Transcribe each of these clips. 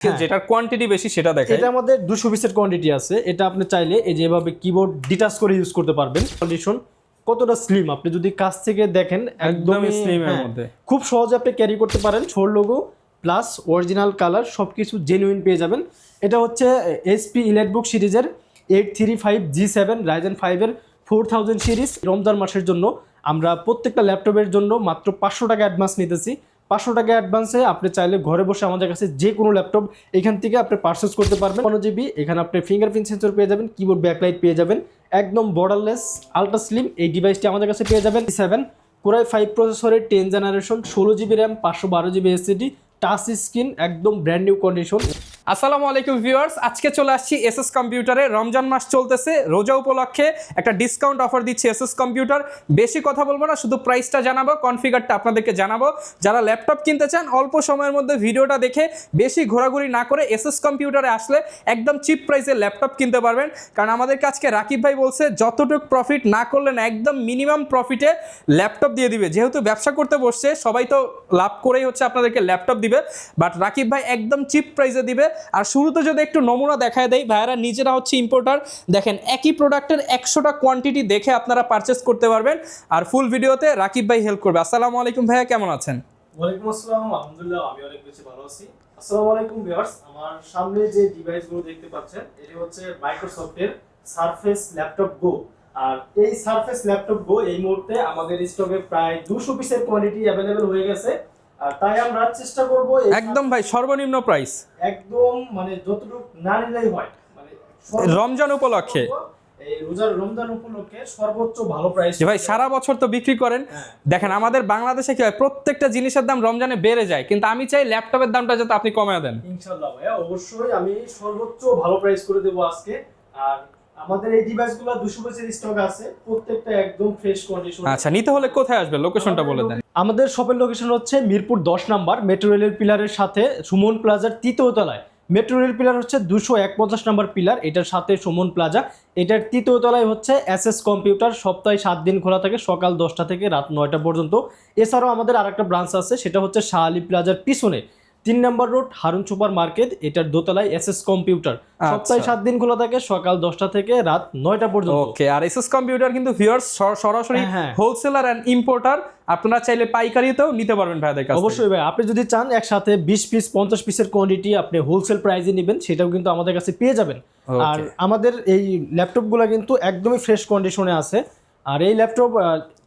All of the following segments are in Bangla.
যেটার কোয়ান্টিটি বেশি সেটা দেখেন। এটা আমাদের 200 পিসের কোয়ান্টিটি আছে। এটা আপনি চাইলে এই যে এভাবে কিবোর্ড ডিটাচ করে ইউজ করতে পারবেন। কন্ডিশন কতটা স্লিম, আপনি যদি কাছ থেকে দেখেন একদমই স্লিম এর মধ্যে, খুব সহজে আপনি ক্যারি করতে পারেন। ছোট লোগো প্লাস অরিজিনাল কালার সবকিছু জেনুইন পেয়ে যাবেন। এটা হচ্ছে এইচপি ইলাইটবুক সিরিজের 835G7 Ryzen 5 এর 4000 সিরিজ। রমজান মাসের জন্য আমরা প্রত্যেকটা ল্যাপটপের জন্য মাত্র 500 টাকা অ্যাডভান্স নিতেছি। 500 টাকা অ্যাডভান্সে আপনি চাইলে ঘরে বসে আমাদের কাছে যে কোনো ল্যাপটপ এখান থেকে আপনি পারচেস করতে পারবেন। 1GB এখানে আপনি ফিঙ্গারপ্রিন্ট সেন্সর পেয়ে যাবেন, কিবোর্ড ব্যাকলাইট পেয়ে যাবেন, একদম বর্ডারলেস আলট্রা স্লিম এই ডিভাইসটি আমাদের কাছে পেয়ে যাবেন। 7 Core i5 প্রসেসরের 10 generation, 16GB RAM, 512GB SSD, touch screen, একদম ব্র্যান্ড নিউ কন্ডিশন। আসসালামু আলাইকুম ভিউয়ার্স, আজকে চলে আসছি এসএস কম্পিউটারে। রমজান মাস চলতেছে, রোজা উপলক্ষে একটা ডিসকাউন্ট অফার দিচ্ছে এসএস কম্পিউটার। বেশি কথা বলবো না, শুধু প্রাইসটা জানাবো, কনফিগারটা আপনাদেরকে জানাবো। যারা ল্যাপটপ কিনতে চান অল্প সময়ের মধ্যে ভিডিওটা দেখে বেশি ঘোরাঘুরি না করে এসএস কম্পিউটারে আসলে একদম চিপ প্রাইসে ল্যাপটপ কিনতে পারবেন। কারণ আমাদেরকে আজকে রাকিব ভাই বলছে যতটুকু প্রফিট না করলেন একদম মিনিমাম প্রফিটে ল্যাপটপ দিয়ে দিবে। যেহেতু ব্যবসা করতে বসছে সবাই তো লাভ করেই হচ্ছে আপনাদেরকে ল্যাপটপ দিবে, বাট রাকিব ভাই একদম চিপ প্রাইসে দিবে। আর শুরুতে যদি একটু নমুনা দেখায় দেয়, ভাইয়ারা নিজেরা হচ্ছে ইম্পোর্টার, দেখেন একই প্রোডাক্টের 100টা কোয়ান্টিটি দেখে আপনারা পারচেস করতে পারবেন। আর ফুল ভিডিওতে রাকিব ভাই হেল্প করবে। আসসালামু আলাইকুম ভাইয়া, কেমন আছেন? ওয়ালাইকুম আসসালাম, আলহামদুলিল্লাহ আমি অনেক বেশি ভালো আছি। আসসালামু আলাইকুম ভিউয়ার্স, আমার সামনে যে ডিভাইসগুলো দেখতে পাচ্ছেন এটি হচ্ছে মাইক্রোসফটের সারফেস ল্যাপটপ গো। আর এই সারফেস ল্যাপটপ গো এই মুহূর্তে আমাদের স্টকে প্রায় 200 পিসের কোয়ান্টিটি অ্যাভেলেবল হয়ে গেছে। আর তাই আমরা চেষ্টা করব একদম ভাই সর্বনিম্ন প্রাইস, একদম মানে যতটুকু না নিলেই হয়, মানে রমজান উপলক্ষে, এই রমজান উপলক্ষে সর্বোচ্চ ভালো প্রাইস। ভাই সারা বছর তো বিক্রি করেন, দেখেন আমাদের বাংলাদেশে কি হয় প্রত্যেকটা জিনিসের দাম রমজানে বেড়ে যায়, কিন্তু আমি চাই ল্যাপটপের দামটা যাতে আপনি কমিয়ে দেন। ইনশাআল্লাহ ভাইয়া, অবশ্যই আমি সর্বোচ্চ ভালো প্রাইস করে দেব আজকে। আর আমাদের এই ডিভাইসগুলো 200 পিসের স্টক আছে, প্রত্যেকটা একদম ফ্রেশ কন্ডিশন। আচ্ছা, নিতে হলে কোথায় আসবে, লোকেশনটা বলে দেন। আমাদের শপের লোকেশন হচ্ছে মিরপুর 10 নাম্বার, মেট্রো রেলের পিলারের সাথে সুমন প্লাজার 3য় তলায়। মেট্রো রেল পিলার হচ্ছে 251 নাম্বার পিলার, এটার সাথে সুমন প্লাজা, এটার 3য় তলায় হচ্ছে এসএস কম্পিউটার। সপ্তাহে 7 দিন খোলা থাকে, সকাল 10টা থেকে রাত 9টা পর্যন্ত। এছাড়াও আমাদের আরেকটা ব্রাঞ্চ আছে, সেটা হচ্ছে শাহ আলী প্লাজার পিছনে 3 নম্বর রোড, হারুন সুপার মার্কেট, এটার দোতলায় এসএস কম্পিউটার। সপ্তাহে 7 দিন খোলা থাকে, সকাল 10টা থেকে রাত 9টা পর্যন্ত। ওকে, আর এসএস কম্পিউটার কিন্তু ভিউয়ার্স সরাসরি হোলসেলার এন্ড ইম্পোর্টার, আপনারা চাইলে পাইকারিতেও নিতে পারবেন ভাইদের কাছে। অবশ্যই ভাই, আপনি যদি চান একসাথে 20 পিস 50 পিসের কোয়ান্টিটি আপনি হোলসেল প্রাইসে নেবেন, সেটাও কিন্তু আমাদের কাছে পেয়ে যাবেন। আর আমাদের এই ল্যাপটপগুলো কিন্তু একদমই ফ্রেশ কন্ডিশনে আছে। আর এই ল্যাপটপ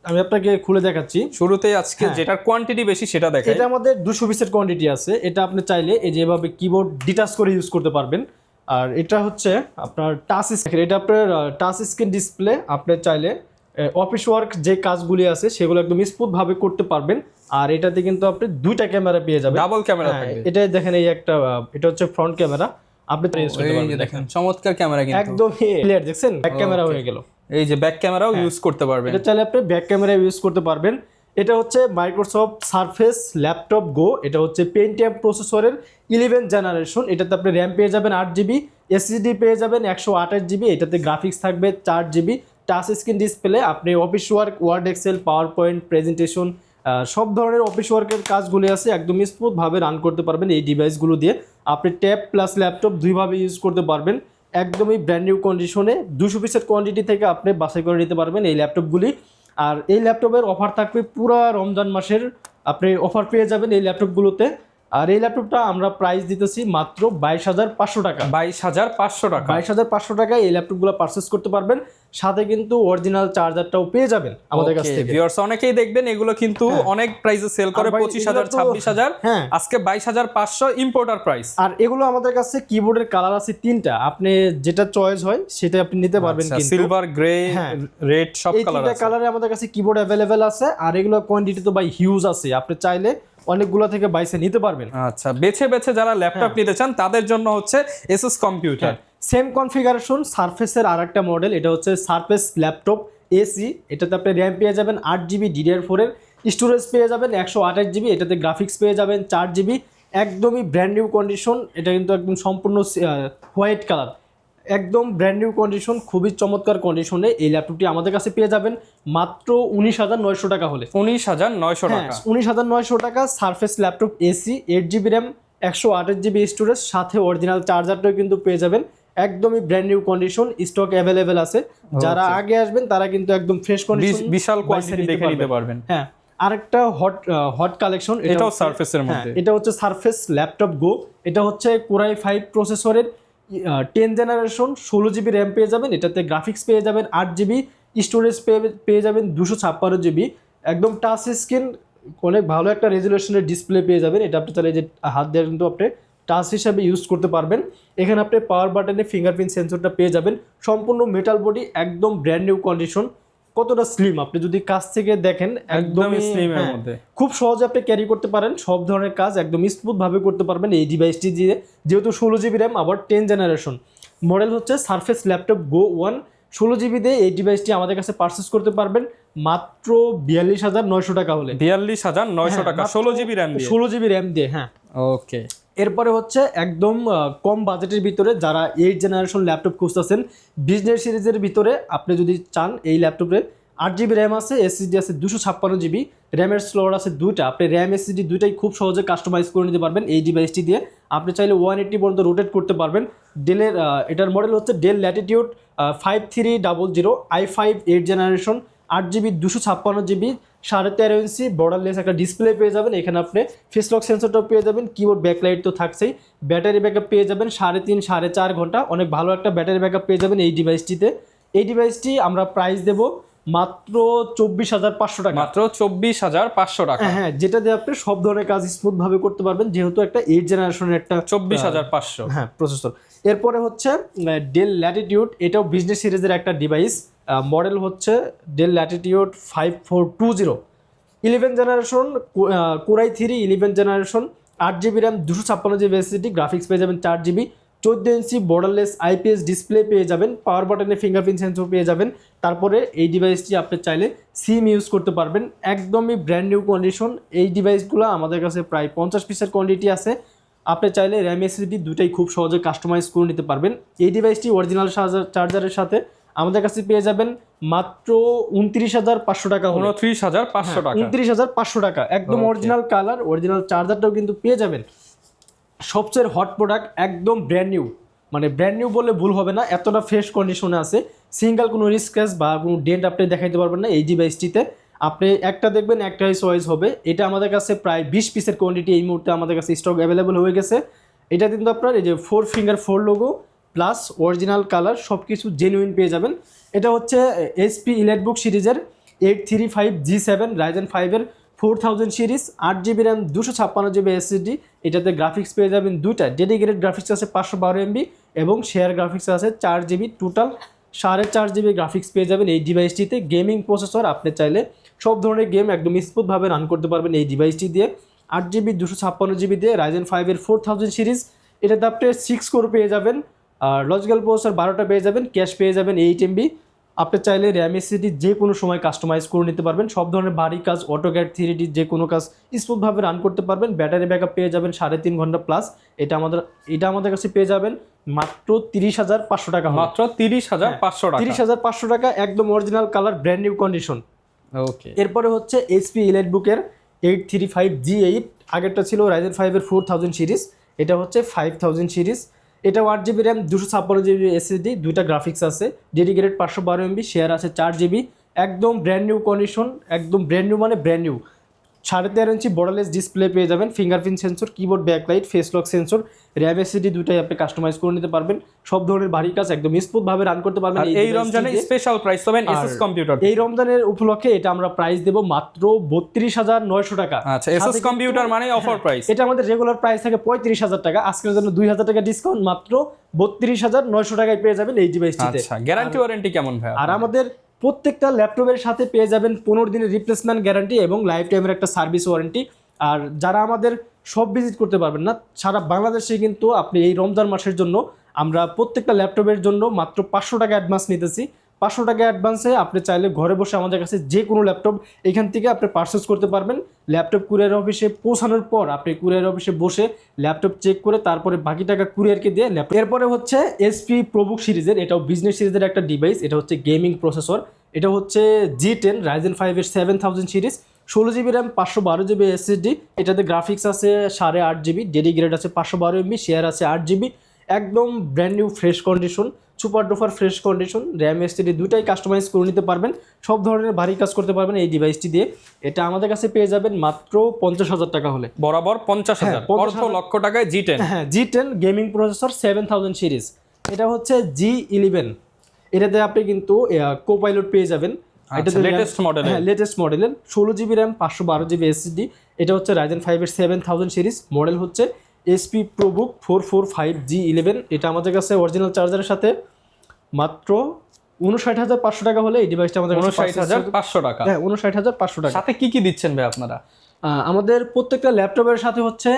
আমি আপনাকে খুলে দেখাচ্ছি। শুরুতেই আজকে যেটার কোয়ান্টিটি বেশি সেটা দেখেন। এটা আমাদের 200 পিসের কোয়ান্টিটি আছে। এটা আপনি চাইলে এই যে এভাবে কিবোর্ড ডিটাচ করে ইউজ করতে পারবেন। আর এটা হচ্ছে আপনার টাচ স্ক্রিন, এটা আপনার টাচ স্ক্রিন ডিসপ্লে। আপনি চাইলে অফিস ওয়ার্ক যে কাজগুলি আছে সেগুলো একদম স্মুথ ভাবে করতে পারবেন। আর এটাতে কিন্তু আপনি 2টা ক্যামেরা পেয়ে যাবেন, ডাবল ক্যামেরা থাকবে। এটা দেখেন, এই একটা এটা হচ্ছে ফ্রন্ট ক্যামেরা, আপনি ইউজ করতে পারবেন। দেখেন চমৎকার ক্যামেরা, কিন্তু একদম ক্লিয়ার, দেখছেন ব্যাক ক্যামেরা হয়ে গেল। এই যে ব্যাক ক্যামেরাও ইউজ করতে পারবেন, এটা চাইলে আপনি ব্যাক ক্যামেরা ইউজ করতে পারবেন। এটা হচ্ছে মাইক্রোসফট সারফেস ল্যাপটপ গো, এটা হচ্ছে পেন্টিয়াম প্রসেসরের 11 জেনারেশন। এটাতে আপনি র্যাম পেয়ে যাবেন 8GB, এসএসডি পেয়ে যাবেন 128GB, এটাতে গ্রাফিক্স থাকবে 4GB, টাচ স্ক্রিন ডিসপ্লে। আপনি office work, word, excel, PowerPoint, presentation সব ধরনের অফিস ওয়ার্কের কাজগুলি আছে একদম স্মুথভাবে রান করতে পারবেন এই ডিভাইসগুলো দিয়ে। আপনি ট্যাব প্লাস ল্যাপটপ দুইভাবে ইউজ করতে পারবেন, একদমই ব্র্যান্ড নিউ কন্ডিশনে। 200 পিসের কোয়ান্টিটি থেকে আপনি বাছাই করে নিতে পারবেন এই ল্যাপটপগুলি। আর এই ল্যাপটপের অফার থাকবে পুরো রমজান মাসের, আপনি অফার পেয়ে যাবেন এই ল্যাপটপগুলোতে। আর এই ল্যাপটপটা আমরা প্রাইস দিতেছি মাত্র 22,500 টাকা। 22,500 টাকা, 22,500 টাকায় এই ল্যাপটপগুলো পারচেস করতে পারবেন। সাথে কিন্তু অরিজিনাল চার্জারটাও পেয়ে যাবেন আমাদের কাছ থেকে। ভিউয়ার্স অনেকেই দেখবেন এগুলো কিন্তু অনেক প্রাইসে সেল করে 25,000 26,000, আজকে 22,500 ইম্পোর্টার প্রাইস। আর এগুলো আমাদের কাছে কিবোর্ডের কালার আছে 3টা, আপনি যেটা চয়েস হয় সেটা আপনি নিতে পারবেন। কিন্তু সিলভার, গ্রে, রেড সব কালার আছে, কালারে আমাদের কাছে কিবোর্ড अवेलेबल আছে। আর এগুলো কোয়ান্টিটি তো ভাই হিউজ আছে, আপনি চাইলে অনেকগুলো থেকে বাইসে নিতে পারবেন। আচ্ছা, বেছে বেছে যারা ল্যাপটপ নিতে চান তাদের জন্য হচ্ছে এসএস কম্পিউটার। সেম কনফিগারেশন সারফেসের আরেকটা মডেল, এটা হচ্ছে সারফেস ল্যাপটপ এসি। এটাতে আপনি র্যাম পেয়ে যাবেন 8GB, DDR4 এর স্টোরেজ পেয়ে যাবেন 128GB, এটাতে গ্রাফিক্স পেয়ে যাবেন 4GB, একদমই ব্র্যান্ড নিউ কন্ডিশন। এটা কিন্তু একদম সম্পূর্ণ হোয়াইট কালার, একদম ব্র্যান্ড নিউ কন্ডিশন, খুবই চমৎকার কন্ডিশনে এই ল্যাপটপটি আমাদের কাছে পেয়ে যাবেন মাত্র 19,900 টাকা হলে। 19,900 টাকা, 19,900 টাকা surface laptop AC, 8GB RAM, 128 GB storage, সাথে অরিজিনাল চার্জারটাও কিন্তু পেয়ে যাবেন, একদমই brand new condition, stock available আছে। যারা আগে আসবেন তারা কিন্তু একদম ফ্রেশ কন্ডিশন বিশাল কোয়ান্টিটি দেখে নিতে পারবেন। হ্যাঁ, আরেকটা হট কালেকশন, এটাও সারফেসের মধ্যে। এটা হচ্ছে সারফেস ল্যাপটপ গো। এটা হচ্ছে কোরাই 5 প্রসেসরের 10 জেনারেশন, 16 GB র্যাম পেয়ে যাবেন, এটাতে গ্রাফিক্স পেয়ে যাবেন, 8 GB স্টোরেজ পেয়ে যাবেন, 256 GB, একদম টাচ স্ক্রিন, অনেক ভালো একটা রেজুলেশনের ডিসপ্লে পেয়ে যাবেন। এটা আপনি তাহলে যে হাত দিয়ে কিন্তু আপনি টাচ হিসাবে ইউজ করতে পারবেন। এখানে আপনি পাওয়ার বাটনে ফিঙ্গারপ্রিন্ট সেন্সরটা পেয়ে যাবেন, সম্পূর্ণ মেটাল বডি, একদম ব্র্যান্ড নিউ কন্ডিশন। কতটা স্লিম আপনি যদি কাছ থেকে দেখেন, একদমই স্লিম এর মধ্যে, খুব সহজে আপনি ক্যারি করতে পারেন, সব ধরনের কাজ একদম স্মুথ ভাবে করতে পারবেন এই ডিভাইসটি দিয়ে। যেহেতু 16 GB র্যাম, আবার 10 জেনারেশন, মডেল হচ্ছে সারফেস ল্যাপটপ গো 1। 16 GB দিয়ে এই ডিভাইসটি আমাদের কাছে পারচেস করতে পারবেন মাত্র 42,900 টাকা হলে। 42,900 টাকা 16 GB র্যাম দিয়ে। 16 GB র্যাম দিয়ে, হ্যাঁ। ওকে, এরপরে হচ্ছে একদম কম বাজেটের ভিতরে যারা 8 জেনারেশন ল্যাপটপ খুঁজতেছেন বিজনেস সিরিজের ভিতরে, আপনি যদি চান এই ল্যাপটপে 8 GB র্যাম আছে, এসএসডি আছে 256 GB, র্যামের স্লট আছে 2টা। আপনি র্যাম এসএসডি দুইটাই খুব সহজে কাস্টমাইজ করে নিতে পারবেন এই ডিভাইসটি দিয়ে। আপনি চাইলে 180 পর্যন্ত রোটেট করতে পারবেন। ডেলের এটার মডেল হচ্ছে del Latitude 5300 i5 8 generation, 8 GB 256 GB, 13.5 ইঞ্চি বর্ডারলেস একটা ডিসপ্লে পেয়ে যাবেন। এখানে আপনি ফেস লক সেন্সরটাও পেয়ে যাবেন, কিবোর্ড ব্যাকলাইট তো থাকছেই, ব্যাটারি ব্যাকআপ পেয়ে যাবেন 3.5-4.5 ঘন্টা, অনেক ভালো একটা ব্যাটারি ব্যাকআপ পেয়ে যাবেন এই ডিভাইসটিতে। এই ডিভাইসটি আমরা প্রাইস দেব মাত্র 24,500 টাকা। মাত্র 24,500 টাকা। হ্যাঁ, যেটা দিয়ে আপনি সব ধরনের কাজ স্মুথ ভাবে করতে পারবেন, যেহেতু একটা 8 জেনারেশনের একটা 24,500 হ্যাঁ প্রসেসর। এরপরে হচ্ছে ডেল ল্যাটিটিউড, এটাও বিজনেস সিরিজের একটা ডিভাইস, মডেল হচ্ছে del Latitude 5420, 11 generation, core i 3 11 generation, 8 GB RAM, 256 GB SSD, graphics পেয়ে যাবেন 4 GB, 14 ইঞ্চি বর্ডারলেস আইপিএস ডিসপ্লে পেয়ে যাবেন, পাওয়ার বাটনে ফিঙ্গারপ্রিন্ট সেন্সর পেয়ে যাবেন। তারপরে এই ডিভাইসটি আপনি চাইলে সিম ইউজ করতে পারবেন, একদমই ব্র্যান্ড নিউ কন্ডিশন। এই ডিভাইসগুলো আমাদের কাছে প্রায় 50 পিসের কোয়ান্টিটি আছে। আপনি চাইলে র্যাম এসএসডি দুটাই খুব সহজে কাস্টমাইজ করে নিতে পারবেন। এই ডিভাইসটি অরিজিনাল চার্জারের সাথে আমাদের কাছে পেয়ে যাবেন মাত্র 29,500 টাকা। 29,500 টাকা, 29,500 টাকা, একদম অরিজিনাল কালার, অরিজিনাল চার্জারটাও কিন্তু পেয়ে যাবেন। সবচেয়ে হট প্রোডাক্ট, একদম ব্র্যান্ড নিউ, মানে ব্র্যান্ড নিউ বললে ভুল হবে না, এতটা ফ্রেশ কন্ডিশনে আছে, সিঙ্গেল কোনো স্ক্র্যাচ বা কোনো ডেন্ট আপনি দেখাইতে পারবেন না এই ডিভাইসটিতে। আপনি একটা দেখবেন একটাই চয়েস হবে। এটা আমাদের কাছে প্রায় 20 পিসের কোয়ান্টিটি এই মুহূর্তে আমাদের কাছে স্টক অ্যাভেলেবল হয়ে গেছে। এটা কিন্তু আপনার এই যে 4 finger 4 logo plus original colour সব কিছু জেনুইন পেয়ে যাবেন। এটা হচ্ছে HP ইলেটবুক সিরিজের 835G7 Ryzen 5-এর 4000 series, 8 GB RAM, 256 GB SSD. এটাতে গ্রাফিক্স পেয়ে যাবেন দুইটা, ডেডিকেটেড গ্রাফিক্স আছে 512 MB এবং শেয়ার গ্রাফিক্স আছে 4 GB, টোটাল 4.5 GB গ্রাফিক্স পেয়ে যাবেন এই ডিভাইসটিতে। গেমিং প্রসেসর, আপনি চাইলে সব ধরনের গেম একদম স্মুথভাবে রান করতে পারবেন এই ডিভাইসটি দিয়ে। 8 GB 256 GB দিয়ে Ryzen 5-এর 4000 সিরিজ, এটাতে আপনি 6 কোর পেয়ে যাবেন, আর লজিক্যাল প্রসেসর 12টা পেয়ে যাবেন, ক্যাশ পেয়ে যাবেন 8 MB। আপনি চাইলে র্যাম এসএসডি যে কোনো সময় কাস্টমাইজ করে নিতে পারবেন, সব ধরনের ভারী কাজ, অটোক্যাড 3D যে কোনো কাজ স্মুথভাবে রান করতে পারবেন। ব্যাটারি ব্যাকআপ পেয়ে যাবেন 3.5 ঘন্টা প্লাস। এটা আমাদের কাছে পেয়ে যাবেন মাত্র 30,500 টাকা। মাত্র 30,500 টাকা, 30,500 টাকা, একদম original colour, brand new condition. Okay, এরপরে হচ্ছে HP ইলেটবুকের 835G8, আগেরটা ছিল Ryzen 5-এর 4000 সিরিজ, এটা হচ্ছে 5000 সিরিজ। এটা 8 GB র্যাম, 256 GB এসএসডি, দুইটা গ্রাফিক্স আছে, ডেডিকেটেড 512 MB, শেয়ার আছে 4 GB, একদম ব্র্যান্ড নিউ কন্ডিশন, একদম ব্র্যান্ড নিউ মানে ব্র্যান্ড নিউ। 13.5 ইঞ্চি বর্ডারলেস ডিসপ্লে পেয়ে যাবেন, fingerprint sensor, keyboard backlight, face lock sensor, RAM SSD দুটাই আপনি কাস্টমাইজ করে নিতে পারবেন। সব ধরনের ভারী কাজ একদম স্মুথ ভাবে রান করতে পারবেন। এই রমজানে স্পেশাল প্রাইস পাবেন এসএস কম্পিউটার। এই রমজানের উপলক্ষে এটা আমরা প্রাইস দেব মাত্র 32,900 টাকা। আচ্ছা, এসএস কম্পিউটার মানে অফার প্রাইস। এটা আমাদের রেগুলার প্রাইস থাকে 35,000 টাকা, আজকের জন্য 2,000 টাকা ডিসকাউন্ট, মাত্র 32,900 টাকায় পেয়ে যাবেন এই ডিভাইসটিতে। আচ্ছা, গ্যারান্টি ওয়ারেন্টি কেমন ভাই? আর আমাদের প্রত্যেকটা ল্যাপটপের সাথে পেয়ে যাবেন 15 দিনের রিপ্লেসমেন্ট গ্যারান্টি এবং লাইফ টাইমের একটা সার্ভিস ওয়ারেন্টি। আর যারা আমাদের সব ভিজিট করতে পারবেন না, সারা বাংলাদেশে কিন্তু আপনি এই রমজান মাসের জন্য আমরা প্রত্যেকটা ল্যাপটপের জন্য মাত্র 500 টাকা অ্যাডভান্স নিতেছি। 500 টাকা অ্যাডভান্সে আপনি চাইলে ঘরে বসে আমাদের কাছে যে কোনো ল্যাপটপ এখান থেকে আপনি পারচেস করতে পারবেন। ল্যাপটপ কুরিয়ার অফিসে পৌঁছানোর পর আপনি কুরিয়ার অফিসে বসে ল্যাপটপ চেক করে তারপরে বাকি টাকা কুরিয়ারকে দিয়ে ল্যাপটপ। এরপরে হচ্ছে HP প্রোবুক সিরিজের, এটাও বিজনেস সিরিজের একটা ডিভাইস, এটা হচ্ছে গেমিং প্রসেসর, এটা হচ্ছে G10 Ryzen 5-এর 7000 series, 16 GB RAM 512 GB SSD, এটাতে গ্রাফিক্স আছে 8.5 GB, ডেডিকেটেড আছে 512 MB, শেয়ার আছে 8 GB, একদম brand new fresh condition, super duper fresh condition, RAM SSD দুটাই কাস্টমাইজ করে নিতে পারবেন, সব ধরনের ভারী কাজ করতে পারবেন এই ডিভাইসটি দিয়ে। এটা আমাদের কাছে পেয়ে যাবেন মাত্র 50,000 টাকা হলে, বরাবর 50,000, 50,000 অর্ধ লক্ষ টাকায় G10। হ্যাঁ, G10 গেমিং প্রসেসর 7000 সিরিজ, এটা হচ্ছে G11। এটাতে আপনি কিন্তু কোপাইলট পেয়ে যাবেন, এটাতে লেটেস্ট মডেল। হ্যাঁ, লেটেস্ট মডেলের 16 GB র্যাম 512 GB SSD, এটা হচ্ছে Ryzen 5 এর 7000 সিরিজ, মডেল হচ্ছে HP ProBook 445 G11। এটা আমাদের কাছে অরিজিনাল চার্জারের সাথে মাত্র 59,500 টাকা হলে এই ডিভাইসটা আমাদের কাছে 59,500 টাকা। হ্যাঁ, 59,500 টাকা। সাথে কি কি দিচ্ছেন ভাই আপনারা? আমাদের প্রত্যেকটা ল্যাপটপের সাথে হচ্ছে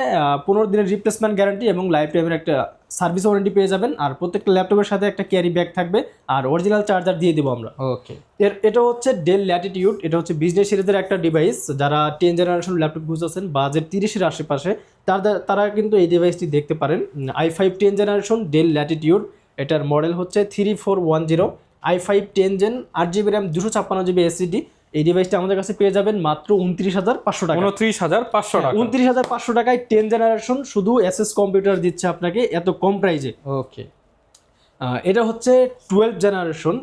15 দিনের রিপ্লেসমেন্ট গ্যারান্টি এবং লাইফ টাইমের একটা সার্ভিস ওয়ারেন্টি পেয়ে যাবেন, আর প্রত্যেকটা ল্যাপটপের সাথে একটা ক্যারি ব্যাগ থাকবে, আর অরিজিনাল চার্জার দিয়ে দেবো আমরা। ওকে, এটা হচ্ছে ডেল ল্যাটিটিউড, এটা হচ্ছে বিজনেস সিরিজের একটা ডিভাইস। যারা 10 জেনারেশন ল্যাপটপ খুঁজছেন বাজেট 30-এর আশেপাশে, তারা কিন্তু এই ডিভাইসটি দেখতে পারেন। i5 10 জেনারেশন ডেল ল্যাটিটিউড, এটার মডেল হচ্ছে 3410, i5 10 gen, 8 GB RAM 256 GB SSD। এই ডিভাইসটা আমাদের কাছে পেয়ে যাবেন মাত্র 29,500 টাকা। 29,500 টাকা। 29,500 টাকায় 10 জেনারেশন শুধু এসএস কম্পিউটার দিচ্ছে আপনাকে এত কম প্রাইজে। ওকে, এটা হচ্ছে 12 জেনারেশন,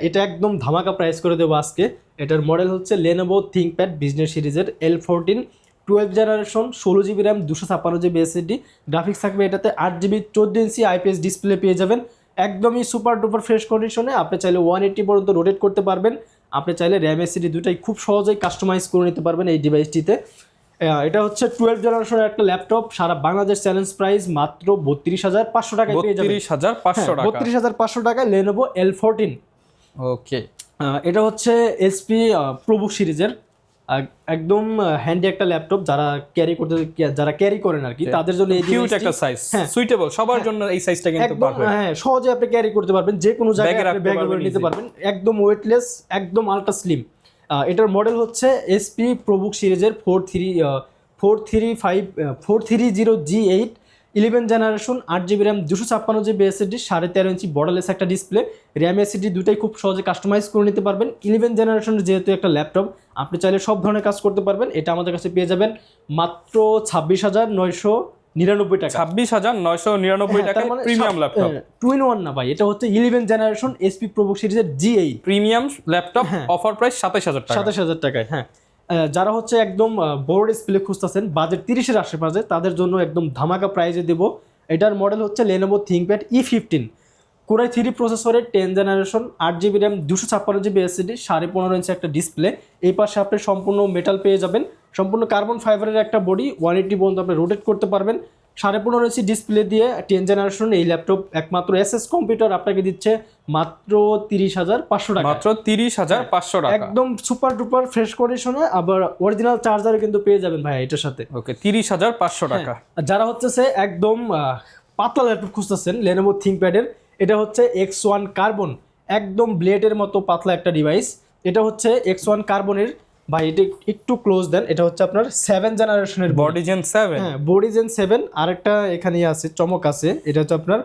এটা একদম ধামাকা প্রাইস করে দেবো আজকে। এটার মডেল হচ্ছে Lenovo ThinkPad বিজনেস সিরিজের L14, 12 generation, 16 GB RAM 256 GB SSD, graphics থাকবে এটাতে 8 GB, 14 ইঞ্চি IPS ডিসপ্লে পেয়ে যাবেন, একদমই সুপার ডুপার ফ্রেশ কন্ডিশনে। আপনি চাইলে 180 পর্যন্ত রোটেট করতে পারবেন, আপনি চাইলে র্যাম SSD দুটাই খুব সহজেই কাস্টমাইজ করে নিতে পারবেন এই ডিভাইসটিতে। এটা হচ্ছে 12 জেনারেশনের একটা ল্যাপটপ, সারা বাংলাদেশ চ্যালেঞ্জ প্রাইস মাত্র 32,500 টাকায় পেয়ে যাবেন। 32,500 টাকা। 32,500 টাকায় Lenovo L14। ওকে, এটা হচ্ছে HP ProBook সিরিজের একদম হ্যান্ডি একটা ল্যাপটপ, যারা ক্যারি করেন আর কি, তাদের জন্য এই কিউট একটা সাইজ, সুইটেবল সবার জন্য এই সাইজটা কিন্তু একদম পারফেক্ট। হ্যাঁ, সহজে আপনি ক্যারি করতে পারবেন, যে কোনো জায়গায় আপনি ব্যাগে করে নিতে পারবেন, একদম ওয়েটলেস, একদম আলট্রা স্লিম। এটার মডেল হচ্ছে HP ProBook সিরিজের 430G8, 11 generation, 8 GB RAM 256 GB SSD, 13.5 ইঞ্চি বর্ডারলেস একটা ডিসপ্লে, র্যাম SSD দুটাই খুব সহজে কাস্টমাইজ করে নিতে পারবেন। 11 জেনারেশনের যেহেতু একটা ল্যাপটপ, আপনি চাইলে সব ধরনের কাজ করতে পারবেন। এটা আমাদের কাছে পেয়ে যাবেন মাত্র 26,999 টাকা। 26,999 টাকা প্রিমিয়াম ল্যাপটপ। 2-in-1 না ভাই, এটা হচ্ছে 11 জেনারেশন HP ProBook সিরিজের G8 premium laptop, offer price 27,000 টাকা। 27,000 টাকায়। হ্যাঁ, যারা হচ্ছে একদম বড় ডিসপ্লে খুঁজতেছেন বাজেট 30-এর আশেপাশে, তাদের জন্য একদম ধামাকা প্রাইজে দেব। এটার মডেল হচ্ছে Lenovo ThinkPad E15, Core i3 প্রসেসরের 10 generation, 8 GB RAM 256 GB SSD, 15.5 ইঞ্চি একটা ডিসপ্লে। এই পাশে আপনি সম্পূর্ণ মেটাল পেয়ে যাবেন, সম্পূর্ণ কার্বন ফাইবারের একটা বডি, 180 পর্যন্ত আপনি রোটেট করতে পারবেন। 15.5 ইঞ্চি ডিসপ্লে দিয়ে 10 জেনারেশন এই ল্যাপটপ একমাত্র এসএস কম্পিউটার আপনাকে দিচ্ছে মাত্র 30,500 টাকা। মাত্র 30,500 টাকা, একদম সুপার ডুপার ফ্রেশ কন্ডিশনে, আবার অরিজিনাল চার্জার কিন্তু পেয়ে যাবেন ভাই এটার সাথে। ওকে, 30,500 টাকা। যারা হচ্ছে একদম পাতলা ল্যাপটপ খুঁজতেছেন Lenovo ThinkPad এর, এটা হচ্ছে X1 কার্বন, একদম ব্লেডের মতো পাতলা একটা ডিভাইস। এটা হচ্ছে X1 কার্বনের ভাই, এটা একটু ক্লোজ দেন, এটা হচ্ছে আপনার 7 জেনারেশনের বডি জেন 7। হ্যাঁ, বডি জেন 7। আরেকটা এখানে আছে চমক আছে, এটা হচ্ছে আপনার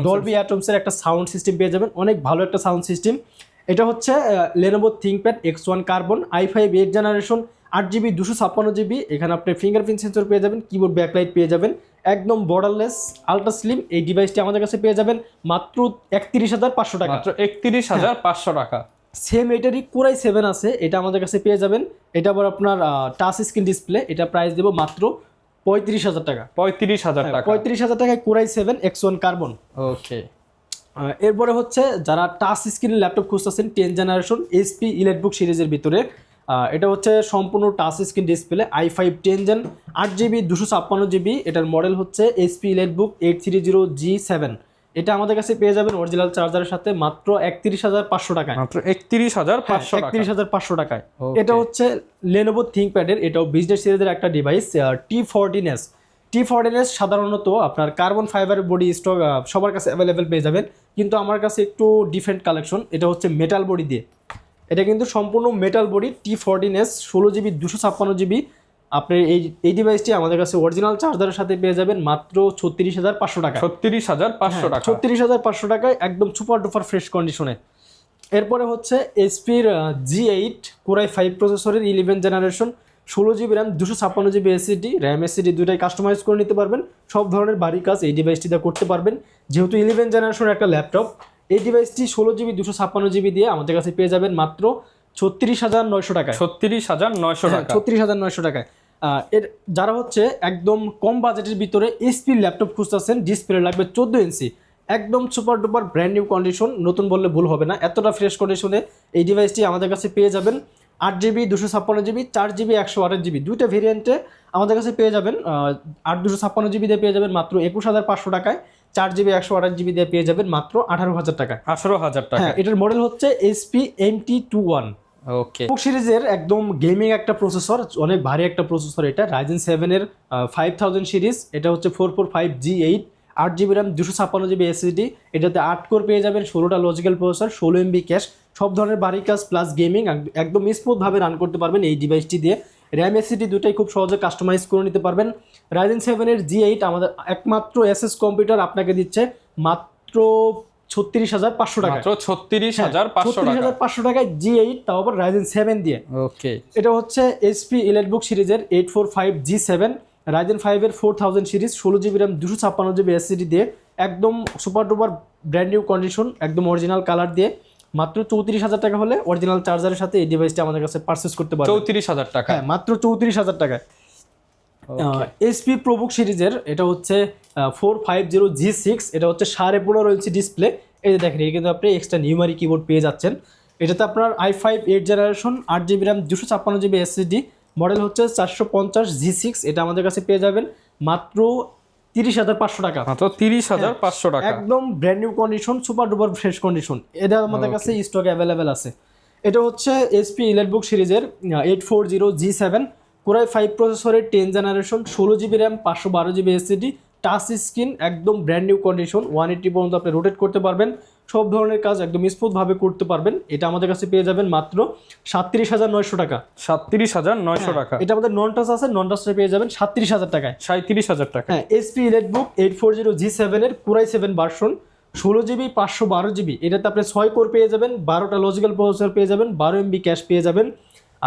ডলবি অ্যাটমসের একটা সাউন্ড সিস্টেম পেয়ে যাবেন, অনেক ভালো একটা সাউন্ড সিস্টেম। এটা হচ্ছে Lenovo ThinkPad X1 carbon, i5 8 generation, 8 GB 256 GB। এখানে আপনি ফিঙ্গারপ্রিন্ট সেন্সর পেয়ে যাবেন, কিবোর্ড ব্যাকলাইট পেয়ে যাবেন, একদম বর্ডারলেস আলট্রা স্লিম। এই ডিভাইসটি আমাদের কাছে পেয়ে যাবেন মাত্র 31,500 টাকা। মাত্র 31,500 টাকা। সেম এটারই Core i7 আছে, এটা আমাদের কাছে পেয়ে যাবেন। এটা আবার আপনার টাচ স্ক্রিন ডিসপ্লে, এটা প্রাইস দেবো মাত্র 35,000 টাকা। 35,000 টাকা। 35,000 টাকায় Core i7 X1 কার্বন। ওকে, এরপরে হচ্ছে যারা টাচ স্ক্রিন ল্যাপটপ খুঁজতেছেন 10 জেনারেশন HP EliteBook সিরিজের ভিতরে, এটা হচ্ছে সম্পূর্ণ touch screen display, i5 10 gen, 8 GB 256 GB। এটার মডেল হচ্ছে HP EliteBook 830G7। এটা আমাদের কাছে পেয়ে যাবেন অরিজিনাল চার্জারের সাথে মাত্র 31,500 টাকায়। মাত্র 31,500 টাকা। 31,500 টাকায়। এটা হচ্ছে Lenovo ThinkPad এর, এটাও বিজনেস সিরিজের একটা ডিভাইস, T14S। সাধারণত আপনার কার্বন ফাইবারের বডি স্টক সবার কাছে অ্যাভেলেবেল পেয়ে যাবেন, কিন্তু আমার কাছে একটু ডিফারেন্ট কালেকশন। এটা হচ্ছে মেটাল বডি দিয়ে, এটা কিন্তু সম্পূর্ণ metal body T14S, 16 GB 256 GB। আপনি এই ডিভাইসটি আমাদের কাছে অরিজিনাল চার্জারের সাথে পেয়ে যাবেন মাত্র 36,500 টাকা। 36,500 টাকা। 36,500 টাকায় একদম সুপার ডুপার ফ্রেশ কন্ডিশনে। এরপরে হচ্ছে এইচপির G8 কোরাই 5 প্রসেসরের 11 generation, 16 GB RAM, 256 GB SSD, RAM SSD দুটাই কাস্টমাইজ করে নিতে পারবেন। সব ধরনের বাড়ি কাজ এই ডিভাইসটিতে করতে পারবেন। যেহেতু 11 জেনারেশনের একটা ল্যাপটপ, এই ডিভাইসটি 16 GB 256 GB দিয়ে আমাদের কাছে পেয়ে যাবেন মাত্র 36,900 টাকায়। 36,900 টাকা। 36,900 টাকায়। এর যারা হচ্ছে একদম কম বাজেটের ভিতরে এইচপি ল্যাপটপ খুঁজতেছেন, ডিসপ্লে লাগবে 14 ইঞ্চি, একদম super duper brand new condition, নতুন বললে ভুল হবে না, এতটা ফ্রেশ কন্ডিশনে এই ডিভাইসটি আমাদের কাছে পেয়ে যাবেন 8GB 256GB, 4GB 128GB দুইটা ভেরিয়েন্টে আমাদের কাছে পেয়ে যাবেন। 8 256GB দিয়ে পেয়ে যাবেন মাত্র 21,500 টাকায়, 4GB 128GB দিয়ে পেয়ে যাবেন মাত্র 18,000 টাকায়। 18,000 টাকা। হ্যাঁ, এটার মডেল হচ্ছে HP MT21 ওকে। সিরিজের একদম গেমিং একটা প্রসেসর, অনেক ভারী একটা প্রসেসর এটা, Ryzen 7 এর 5000 সিরিজ। এটা হচ্ছে 445G8, 8GB RAM, 256GB SSD. এটাতে 8 কোর পেয়ে যাবেন, 16টা লজিক্যাল প্রসেসর, 16 MB ক্যাশ, সব ধরনের বাড়ি কাজ প্লাস গেমিং একদম স্মুথভাবে রান করতে পারবেন এই ডিভাইসটি দিয়ে। র্যাম এসএসডি দুটাই খুব সহজে কাস্টমাইজ করে নিতে পারবেন। Ryzen 7 এর G8 আমাদের একমাত্র এসএস কম্পিউটার আপনাকে দিচ্ছে মাত্র 36,500 টাকা। মাত্র 36,500 টাকা। 36,500 টাকায় G8, তাও আবার Ryzen 7 দিয়ে। ওকে। এটা হচ্ছে HP EliteBook সিরিজের 845G7, Ryzen 5 এর 4000 series, 16GB RAM, 256GB SSD দিয়ে একদম super duper brand new condition, একদম অরিজিনাল কালার দিয়ে মাত্র 34,000 টাকা হলে অরিজিনাল চার্জারের সাথে এই ডিভাইসটি আমাদের কাছে পারচেজ করতে পারবেন। 34,000 টাকা। হ্যাঁ, মাত্র 34,000 টাকায়। HP ProBook সিরিজের এটা হচ্ছে 450G6, এটা হচ্ছে 15.5 ইঞ্চি ডিসপ্লে। এই যে দেখেন, এই কিন্তু আপনি এক্সট্রা নিউমারি কিবোর্ড পেয়ে যাচ্ছেন। এটাতে আপনার i5 8 generation, 8GB RAM, 256GB SSD, model হচ্ছে 450G6। এটা আমাদের কাছে পেয়ে যাবেন মাত্র 30,500 টাকা। মাত্র 30,500 টাকা। একদম brand new condition, super duper fresh condition. এটা আমাদের কাছে স্টক অ্যাভেলেবেল আছে। এটা হচ্ছে HP EliteBook সিরিজের 840G7, কোরাই 5 প্রসেসরের 10 generation, 16GB RAM, 512GB SSD, touch screen, একদম ব্র্যান্ড নিউ কন্ডিশন, 180 পর্যন্ত আপনি রোটেট করতে পারবেন, সব ধরনের কাজ একদম স্মুথভাবে করতে পারবেন। এটা আমাদের কাছে পেয়ে যাবেন মাত্র 37,900 টাকা। 37,900 টাকা। এটা আমাদের নন টাচ আছে, নন টাচটা পেয়ে যাবেন 37,000 টাকায়। 37,000 টাকা। হ্যাঁ, HP EliteBook 840G7 এর কোরাই 7 ভার্সন, 16GB 512GB, এটাতে আপনি 6 কোর পেয়ে যাবেন, 12টা লজিক্যাল প্রসেসর পেয়ে যাবেন, 12 MB ক্যাশ পেয়ে যাবেন।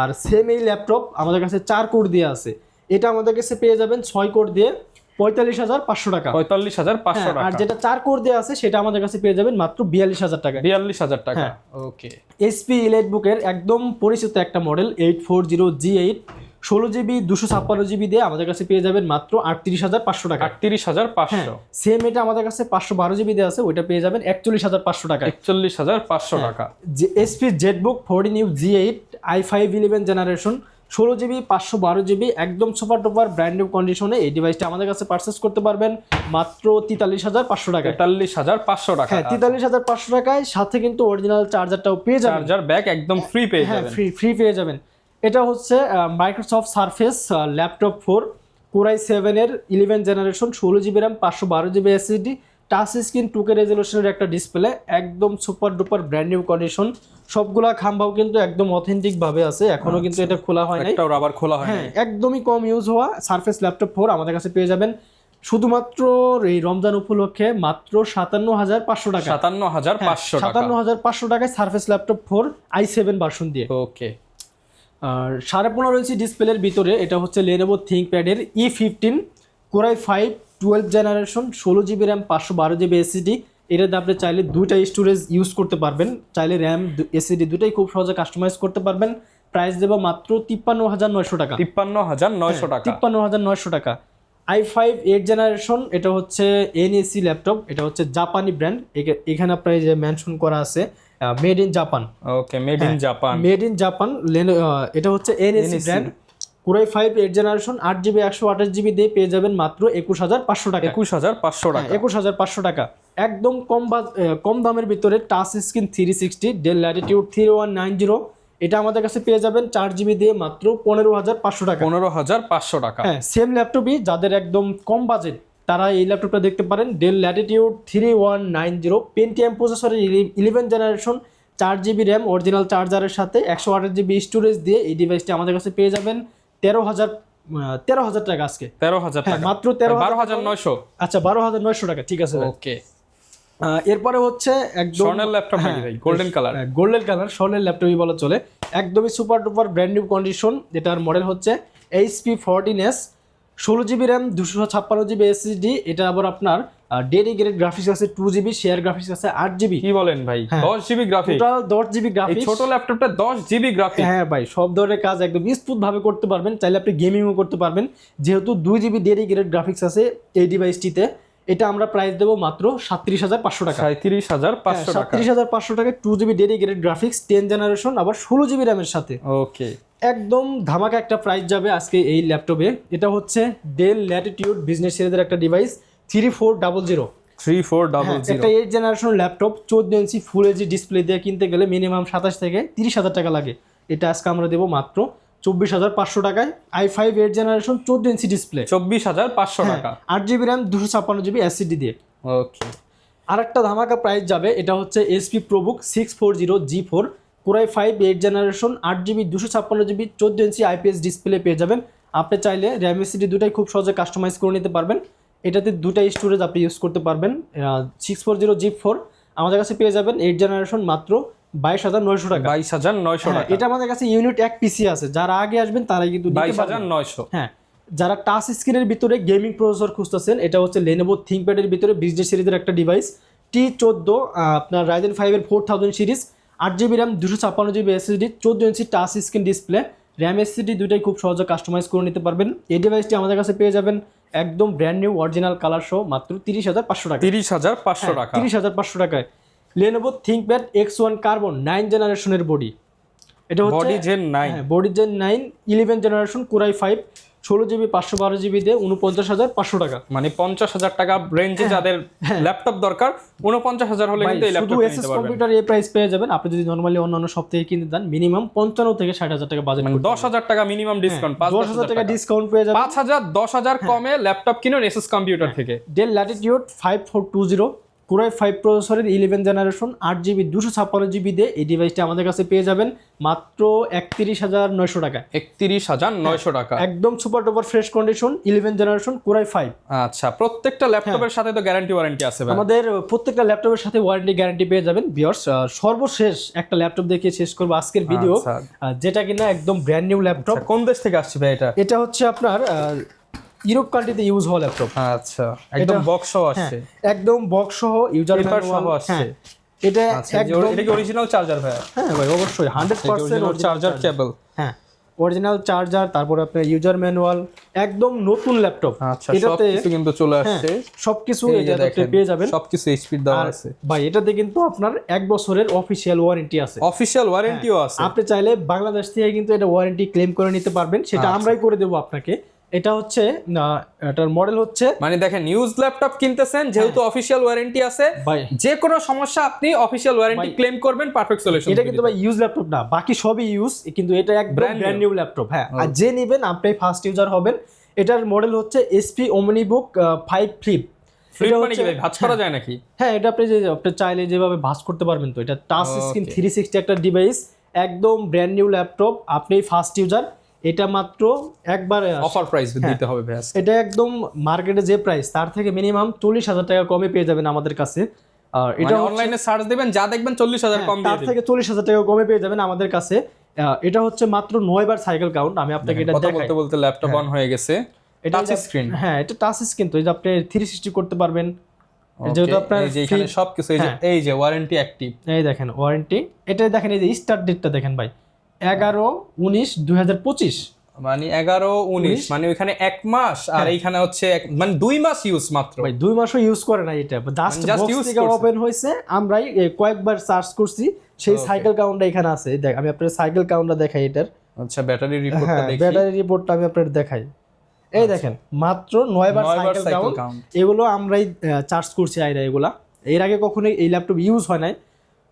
আর সেম এই ল্যাপটপ আমাদের কাছে 4 কোর দিয়ে আছে, এটা আমাদের কাছে পেয়ে যাবেন 6 কোর দিয়ে 45,500 টাকা। 45,500 টাকা। আর যেটা 4 কোর দিয়ে আছে সেটা আমাদের কাছে পেয়ে যাবেন মাত্র 42,000 টাকা। 42,000 টাকা। ওকে। HP EliteBook এর একদম পরিচিত একটা মডেল 840G8, 16GB 256GB দিয়ে আমাদের কাছে পেয়ে যাবেন মাত্র 38,500 টাকা। 38,500। সেম এটা আমাদের কাছে 512GB দিয়ে আছে, ওইটা পেয়ে যাবেন 41,500 টাকা। 41,500 টাকা। যে HP ZBook 40 G8, i5 11 generation, 16GB 512GB, একদম সুপার ডুপার ব্র্যান্ড নিউ কন্ডিশনে এই ডিভাইসটা আমাদের কাছে পারচেজ করতে পারবেন মাত্র 43,500 টাকা। 43,500 টাকা। হ্যাঁ, 43,500 টাকায় সাথে কিন্তু অরিজিনাল চার্জারটাও পেয়ে যাবেন। চার্জার ব্যাক একদম ফ্রি পেয়ে হ্যাঁ, যাবেন। ফ্রি পেয়ে যাবেন। এটা হচ্ছে মাইক্রোসফট সারফেস ল্যাপটপ 4, কোরাই 7 এর 11 generation, 16GB RAM, 512GB SSD, touch screen, 2K রেজলিউশনের একটা ডিসপ্লে, একদম super duper brand new condition. সবগুলা খাম্বাও কিন্তু একদম অথেন্টিক ভাবে আছে, এখনো কিন্তু এটা খোলা হয় নাই, একটাও রাবার খোলা হয় নাই। একদমই কম ইউজ হওয়া সারফেস ল্যাপটপ 4 আমাদের কাছে পেয়ে যাবেন শুধুমাত্র এই রমজান উপলক্ষে মাত্র 57,500 টাকা। 57,500 টাকা। 57,500 টাকায় সারফেস ল্যাপটপ 4 i7 ভার্সন দিয়ে। ওকে। আর 15.5 ইঞ্চি ডিসপ্লের ভিতরে এটা হচ্ছে Lenovo ThinkPad এর E15, core i 5 12 generation, 16GB RAM, 512GB SSD. এটাতে আপনি চাইলে দুইটা স্টোরেজ ইউজ করতে পারবেন, চাইলে র্যাম এসএসডি দুটাই খুব সহজে কাস্টমাইজ করতে পারবেন। প্রাইস দেব মাত্র 53,900 টাকা। 53,900 টাকা। 53,900 টাকা। i5 8 জেনারেশন, এটা হচ্ছে NEC ল্যাপটপ, এটা হচ্ছে জাপানি ব্র্যান্ড, এখানে আপনার যে মেনশন করা আছে made in Japan. Okay, made in Japan. Made in Japan, এটা হচ্ছে NEC brand, core i 5 8 generation, 8GB 128GB দিয়ে পেয়ে যাবেন মাত্র 21,500 টাকা। 21,500 টাকা। 21,500 টাকা। একদম কম দামের ভিতরে টাচ স্ক্রিন 360 ডেল ল্যাটিটিউড 3190, এটা আমাদের কাছে পেয়ে যাবেন 4GB দিয়ে মাত্র 15,500 টাকা। 15,500 টাকা। হ্যাঁ, সেম ল্যাপটপই যাদের একদম কম বাজেট তারা এই ল্যাপটপটা দেখতে পারেন, ডেল ল্যাটিটিউড 3190, পেন্টিয়াম প্রসেসরের 11 জেনারেশন, 4GB র্যাম, অরিজিনাল চার্জারের সাথে 128GB স্টোরেজ দিয়ে এই ডিভাইসটি আমাদের কাছে পেয়ে যাবেন 13,000 টাকা আজকে। 13,000 হ্যাঁ, টাকা। মাত্র 13,000। 12,900। আচ্ছা, 12,900 টাকা, ঠিক আছে। ওকে। এরপরে হচ্ছে একদম স্বর্ণের ল্যাপটপ নাকি ভাই গোল্ডেন কালার গোল্ডেন কালার স্বর্ণের ল্যাপটপই বলা চলে, একদমই super duper brand new condition. এটার মডেল হচ্ছে HP14s, 16GB RAM, 256GB SSD। এটা আবার আপনার ডেডিকেটেড গ্রাফিক্স আছে 2GB, শেয়ার গ্রাফিক্স আছে 8GB। কি বলেন ভাই 10GB গ্রাফিক্স, টোটাল 10GB এই গ্রাফিক্স। ছোট ল্যাপটপটা 10GB গ্রাফিক্স। হ্যাঁ ভাই, সব ধরনের কাজ একদম স্মুথ ভাবে করতে পারবেন, চাইলে আপনি গেমিংও করতে পারবেন। যেহেতু 2GB ডেডিকেটেড গ্রাফিক্স আছে এই ডিভাইসটিতে, এটা আমরা প্রাইস দেবো মাত্র 37,500 টাকা। 37,500 টাকা, 37,500 টাকায় 2GB ডেডিকেটেড গ্রাফিক্স 10 জেনারেশন, আবার 16GB র্যামের সাথে। ওকে, একদম ধামাকা একটা প্রাইস যাবে আজকে এই ল্যাপটপে। এটা হচ্ছে ডেল ল্যাটিটিউড বিজনেস সিরিজের একটা ডিভাইস 3400। 3400 একটা 8 জেনারেশন ল্যাপটপ 14 ইঞ্চি ফুল এইচডি ডিসপ্লে দিয়ে কিনতে গেলে মিনিমাম 27 থেকে 30,000 টাকা লাগে। এটা আজকে আমরা দেবো মাত্র 24,500 টাকায়। i5 8 জেনারেশন 14 ইঞ্চি ডিসপ্লে 24,500 টাকা, 8GB র্যাম, 256GB SSD দিয়ে। ওকে। আর একটা ধামাকা প্রাইস যাবে, এটা হচ্ছে HP ProBook 640G4 Core i5 8 generation, 8GB 256GB 14 ইঞ্চি IPS ডিসপ্লে পেয়ে যাবেন। আপনি চাইলে র্যাম SSD দুটাই খুব সহজে কাস্টমাইজ করে নিতে পারবেন। এটাতে দুটাই স্টোরেজ আপনি ইউজ করতে পারবেন। 640G4 আমাদের কাছে পেয়ে যাবেন 8 জেনারেশন মাত্র 22,900 টাকা। 22,900 টাকা, এটা আমাদের কাছে ইউনিট এক পিসি আছে, যারা আগে আসবেন তারাই কিন্তু নিতে পারবেন। 22,900। হ্যাঁ, যারা টাচ স্ক্রিনের ভিতরে গেমিং প্রসেসর খুঁজতেছেন, এটা হচ্ছে Lenovo ThinkPad এর ভিতরে বিজনেস সিরিজের একটা ডিভাইস T14, আপনার Ryzen 5 এর 4000 series, 8GB RAM, 256GB SSD, 14 ইঞ্চি touch screen display, RAM SSD দুটাই খুব সহজে কাস্টমাইজ করে নিতে পারবেন। এই ডিভাইসটি আমাদের কাছে পেয়ে যাবেন একদম ব্র্যান্ড নিউ অরিজিনাল কালার সহ মাত্র 30,500 টাকা। 30,500 টাকা, 30,500 টাকায় Lenovo ThinkPad X1 Carbon 9 জেনারেশনের বডি। এটা হচ্ছে body gen 9, body gen 9 11 generation Core i5 16GB 512GB দিয়ে 49,500 টাকা। মানে 50,000 টাকা রেঞ্জে যাদের ল্যাপটপ দরকার 49,000 হলে কিন্তু এই শুধু ল্যাপটপ এসএস নিতে পারবেন। কম্পিউটার এই প্রাইস পেয়ে যাবেন। আপনি যদি নরমালি অন্যান্য শপ থেকে কিনতে দেন মিনিমাম 55 থেকে 60,000 টাকা বাজেট, মানে 10,000 টাকা মিনিমাম ডিসকাউন্ট, 10,000 টাকা ডিসকাউন্ট পেয়ে যাবেন। 5,000 10,000 কমে ল্যাপটপ কিনুন এসএস কম্পিউটার থেকে। ডেল ল্যাটিটিউড 5420 Core i5 প্রসেসরের 11 জেনারেশন 8GB 256GB দিয়ে এই ডিভাইসটা আমাদের কাছে পেয়ে যাবেন মাত্র 31,900 টাকা। 31,900 টাকা, একদম super duper fresh condition 11 generation Core i5। আচ্ছা, প্রত্যেকটা ল্যাপটপের সাথে তো গ্যারান্টি ওয়ারেন্টি আছে ভাই? আমাদের প্রত্যেকটা ল্যাপটপের সাথে ওয়ারেন্টি গ্যারান্টি পেয়ে যাবেন। ভিউয়ার্স, সর্বশেষ একটা ল্যাপটপ দেখিয়ে শেষ করব আজকের ভিডিও, আচ্ছা। যেটা কিনা একদম ব্র্যান্ড নিউ ল্যাপটপ। কোন দেশ থেকে আসছে ভাই এটা? এটা হচ্ছে আপনার ইউরোপ কান্ট্রিতে ইউজ হওয়া ল্যাপটপ। আচ্ছা, একদম বক্স সহ আসছে, একদম বক্স সহ ইউজার পেপার সহ ম্যানুয়াল আসছে। এটা আচ্ছা, একদম এটা কি অরিজিনাল চার্জার ভাই? হ্যাঁ ভাই, অবশ্যই 100% চার্জার কেবল। হ্যাঁ, অরিজিনাল চার্জার, তারপরে আপনার ইউজার ম্যানুয়াল, একদম নতুন ল্যাপটপ। আচ্ছা, সবকিছু কিন্তু চলে আসছে, সবকিছু এই যে দেখেন পেয়ে যাবেন। সবকিছু এইচপি দেওয়া আছে ভাই। এটাতে কিন্তু আপনার 1 বছরের অফিশিয়াল ওয়ারেন্টি আছে, অফিশিয়াল ওয়ারেন্টিও আছে। আপনি চাইলে বাংলাদেশ থেকে কিন্তু এটা ওয়ারেন্টি ক্লেম করে নিতে পারবেন, সেটা আমরাই করে দেবো আপনাকে। এটা হচ্ছে এটার মডেল হচ্ছে, মানে দেখেন ইউজ ল্যাপটপ কিনতেছেন, যেহেতু অফিশিয়াল ওয়ারেন্টি আছে, ভাই যে কোনো সমস্যা আপনি অফিশিয়াল ওয়ারেন্টি ক্লেম করবেন, পারফেক্ট সলিউশন। এটা কিন্তু ভাই ইউজ ল্যাপটপ না, বাকি সবই ইউজ, কিন্তু এটা একদম ব্র্যান্ড নিউ ল্যাপটপ। হ্যাঁ, আর যে নেবেন আপনি ফার্স্ট ইউজার হবেন। এটার মডেল হচ্ছে HP OmniBook 5 Flip। ফ্লিপ মানে কি ভাই, ভাঁজ করা যায় নাকি? হ্যাঁ, এটা আপনি চাইলে যেভাবে ভাঁজ করতে পারবেন। তো এটা টাচ স্ক্রিন 360 একটা ডিভাইস, একদম ব্র্যান্ড নিউ ল্যাপটপ, আপনি ফার্স্ট ইউজার। এটা মাত্র একবার অফার প্রাইস দিতে হবে ভাই। এটা একদম মার্কেটে যে প্রাইস তার থেকে মিনিমাম 40,000 টাকা কমে পেয়ে যাবেন আমাদের কাছে। আর এটা অনলাইনে সার্চ দিবেন, যা দেখবেন 40,000 কম দিয়ে তার থেকে 40,000 টাকা কমে পেয়ে যাবেন আমাদের কাছে। এটা হচ্ছে মাত্র 9 বার সাইকেল কাউন্ট। আমি আপনাকে এটা দেখাই। বলতে বলতে ল্যাপটপ অন হয়ে গেছে। এটা টাচ স্ক্রিন, হ্যাঁ এটা টাচ স্ক্রিন, তো এই যে আপনি 360 করতে পারবেন। যেহেতু আপনার এই যে এখানে সবকিছু, এই যে ওয়ারেন্টি অ্যাক্টিভ, এই দেখেন ওয়ারেন্টি। এটা দেখেন, এই যে স্টার্ট ডেটটা দেখেন ভাই, 11/19/2025। মানে 11/19, মানে ওইখানে 1 মাস, আর এইখানে হচ্ছে মানে 2 মাস ইউজ মাত্র। ভাই 2 মাসও ইউজ করে না, এটা জাস্ট বক্স থেকে ওপেন হয়েছে। আমরাই কয়েকবার সার্চ করছি, সেই সাইকেল কাউন্টটা এখানে আছে। দেখ, আমি আপনাদের সাইকেল কাউন্টটা দেখাই এটার। আচ্ছা, ব্যাটারি রিপোর্টটা দেখি। ব্যাটারি রিপোর্টটা আমি আপনাদের দেখাই। এই দেখেন, মাত্র 9 বার সাইকেল কাউন্ট। এগুলো আমরাই চার্জ করছি আইরা। এগুলা এর আগে কখনো এই ল্যাপটপ ইউজ হয় নাই।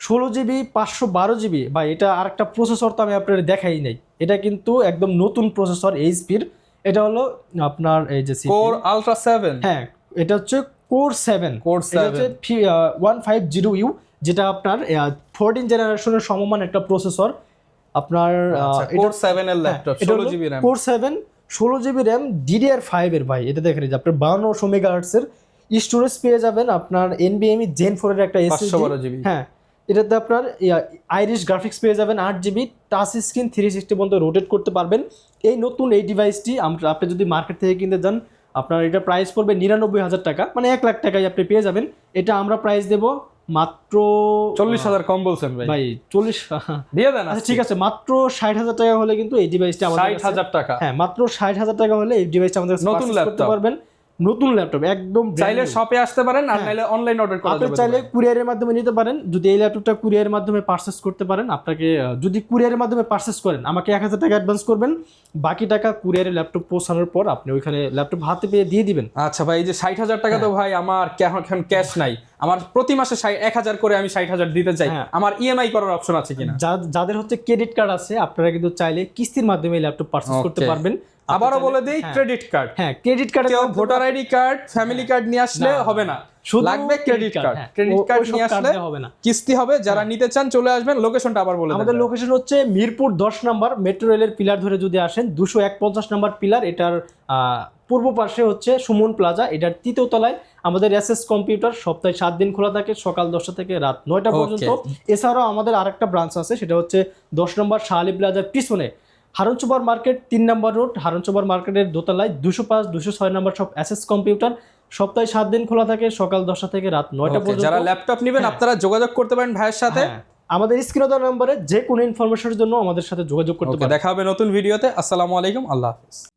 16GB 512GB ভাই, এটা আরেকটা প্রসেসর তো আমি আপনাদের দেখাই নাই। এটা কিন্তু একদম নতুন প্রসেসর HP-র। এটা হলো আপনার এই যে Core Ultra 7। হ্যাঁ, এটা হচ্ছে Core 7। এটা হচ্ছে 150U, যেটা আপনার 14 জেনারেশনের সমমান একটা প্রসেসর। আপনার Core 7 এর laptop, 16GB RAM, Core 7 16GB RAM DDR5 এর ভাই। এটা দেখেন, যে আপনার 5200 মেগাহার্টজ এর স্টোরেজ পেয়ে যাবেন আপনার NVMe Gen 4 এর একটা SSD 512 GB হ্যাঁ এটাতে আপনার আইরিশ গ্রাফিক্স পেয়ে যাবেন 8 GB, টাচ স্ক্রিন 360 পর্যন্ত রোটেট করতে পারবেন। এই নতুন এই ডিভাইসটি আপনি যদি মার্কেট থেকে কিনতে যান আপনার এটা প্রাইস পড়বে 99,000 টাকা, মানে 1 লাখ টাকায় আপনি পেয়ে যাবেন। এটা আমরা প্রাইস দেব মাত্র 40,000 কম বলছেন ভাই 40 দিয়ে দেন। আচ্ছা ঠিক আছে, মাত্র 60,000 টাকা হলে কিন্তু এই ডিভাইসটা আমাদের 60,000 টাকা, হ্যাঁ মাত্র 60,000 টাকা হলে এই ডিভাইসটা আমাদের নতুন করতে পারবেন। নতুন ল্যাপটপ একদম চাইলে শপে আসতে পারেন আর নাইলে অনলাইন অর্ডার করা আপনি যাবে। চাইলে কুরিয়ারের মাধ্যমে নিতে পারেন। যদি এই ল্যাপটপটা কুরিয়ারের মাধ্যমে পারচেজ করতে পারেন, আপনাকে যদি কুরিয়ারের মাধ্যমে পারচেজ করেন আমাকে 1,000 টাকা অ্যাডভান্স করবেন, বাকি টাকা কুরিয়ারে ল্যাপটপ পৌঁছানোর পর আপনি ওইখানে ল্যাপটপ হাতে পেয়ে দিয়ে দিবেন। আচ্ছা ভাই, এই যে 60,000 টাকা তো ভাই আমার এখন ক্যাশ নাই, আমার প্রতি মাসে 1,000 করে আমি 60,000 দিতে চাই, আমার ইএমআই করার অপশন আছে কিনা? যাদের হচ্ছে ক্রেডিট কার্ড আছে আপনারা কিন্তু চাইলে কিস্তির মাধ্যমে ল্যাপটপ পারচেজ করতে পারবেন। আবারও বলে দেই, ক্রেডিট কার্ড, হ্যাঁ ক্রেডিট কার্ড, কেউ voter ID card family card নিয়ে আসলে হবে না, লাগবে ক্রেডিট কার্ড। ক্রেডিট কার্ড নিয়ে আসলে হবে না, কিস্তি হবে। যারা নিতে চান চলে আসবেন। লোকেশনটা আবার বলে দেন। আমাদের লোকেশন হচ্ছে মিরপুর 10 নম্বর মেট্রো রেলের পিলার ধরে যদি আসেন 251 নম্বর পিলার, এটার পূর্ব পাশে হচ্ছে সুমন প্লাজা, এটার 3য় তলায় আমাদের এসএস কম্পিউটার। সপ্তাহে 7 দিন খোলা থাকে, সকাল 10টা থেকে রাত 9টা পর্যন্ত। এছাড়াও আমাদের আরেকটা ব্রাঞ্চ আছে, সেটা হচ্ছে 10 নম্বর শাহ আলী প্লাজার পিছনে হারুন সুপার মার্কেট 3 নম্বর রোড, হারুন সুপার মার্কেটের দোতলায় 205, 206 নম্বর সব এসএস কম্পিউটার। সপ্তাহে 7 দিন খোলা থাকে, সকাল 10টা থেকে রাত 9টা পর্যন্ত। যারা ল্যাপটপ নেবেন আপনারা যোগাযোগ করতে পারেন ভাইয়ের সাথে। আমাদের স্ক্রিনে দেওয়া নম্বরে যে কোনো ইনফরমেশনের জন্য আমাদের সাথে যোগাযোগ করতে পারেন। দেখা হবে নতুন ভিডিওতে। আসসালামু আলাইকুম, আল্লাহ হাফেজ।